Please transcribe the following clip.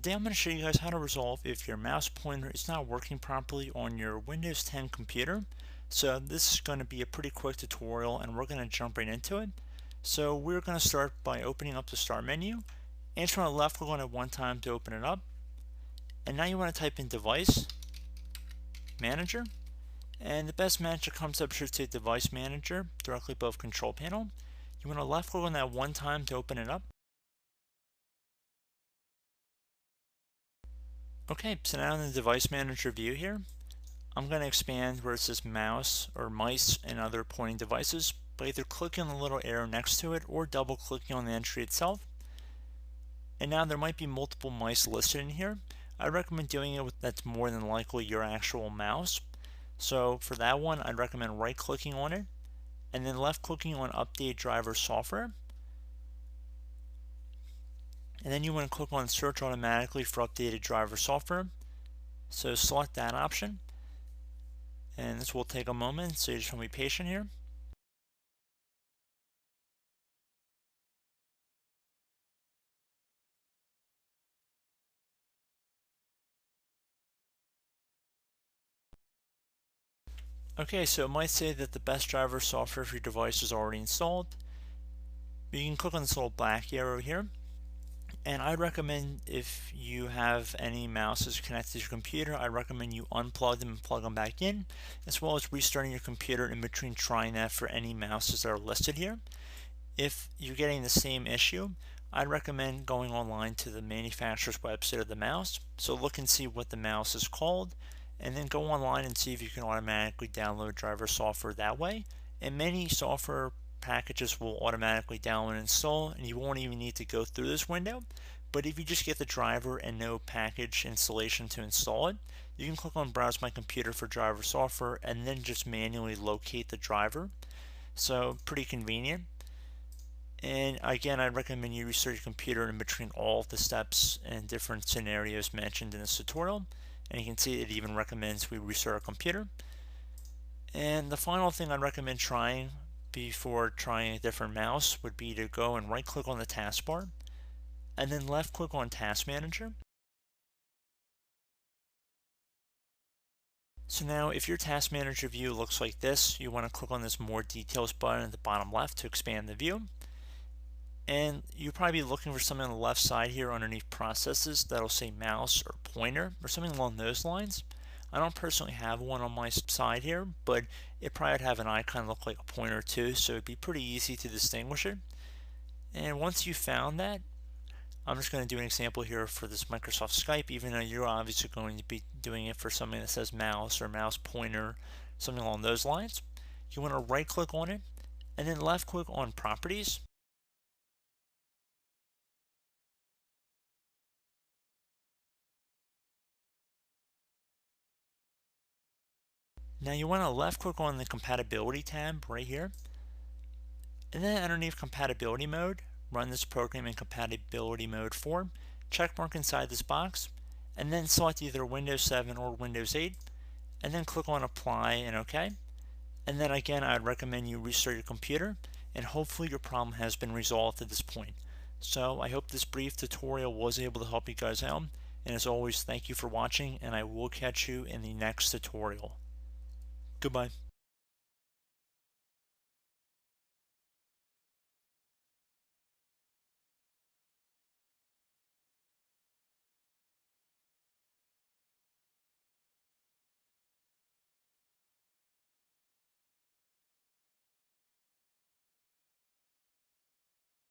Today I'm going to show you guys how to resolve if your mouse pointer is not working properly on your Windows 10 computer. So this is going to be a pretty quick tutorial and we're going to jump right into it. So we're going to start by opening up the Start menu, and from the left we're going to one time to open it up. And now you want to type in Device Manager, and the best manager comes up should say Device Manager directly above Control Panel. You want to left click on that one time to open it up. Okay, so now in the Device Manager view here, I'm going to expand where it says mouse or mice and other pointing devices by either clicking on the little arrow next to it or double clicking on the entry itself. And now there might be multiple mice listed in here. I recommend doing it with that's more than likely your actual mouse. So for that one, I'd recommend right clicking on it and then left clicking on Update Driver Software. And then you want to click on Search Automatically for Updated Driver Software. So select that option. And this will take a moment, so you just want to be patient here. Okay, so it might say that the best driver software for your device is already installed. But you can click on this little black arrow here. And I recommend if you have any mouses connected to your computer, I recommend you unplug them and plug them back in, as well as restarting your computer in between trying that for any mouses that are listed here. If you're getting the same issue, I'd recommend going online to the manufacturer's website of the mouse. So look and see what the mouse is called, and then go online and see if you can automatically download driver software that way. And many software packages will automatically download and install, and you won't even need to go through this window. But if you just get the driver and no package installation to install it, you can click on Browse My Computer for driver software and then just manually locate the driver. So pretty convenient. And again, I'd recommend you restart your computer in between all of the steps and different scenarios mentioned in this tutorial. And you can see it even recommends we restart our computer. And the final thing I'd recommend trying before trying a different mouse would be to go and right click on the taskbar and then left click on Task Manager. So now if your Task Manager view looks like this, you want to click on this More Details button at the bottom left to expand the view. And you'll probably be looking for something on the left side here underneath Processes that'll say Mouse or Pointer or something along those lines. I don't personally have one on my side here, but it probably would have an icon look like a pointer too, so it'd be pretty easy to distinguish it. And once you found that, I'm just going to do an example here for this Microsoft Skype, even though you're obviously going to be doing it for something that says mouse or mouse pointer, something along those lines. You want to right click on it and then left click on Properties. Now you want to left click on the Compatibility tab right here, and then underneath Compatibility Mode, run this program in Compatibility Mode 4, check mark inside this box, and then select either Windows 7 or Windows 8, and then click on Apply and OK. And then again, I'd recommend you restart your computer, and hopefully your problem has been resolved at this point. So I hope this brief tutorial was able to help you guys out, and as always, thank you for watching, and I will catch you in the next tutorial. Goodbye.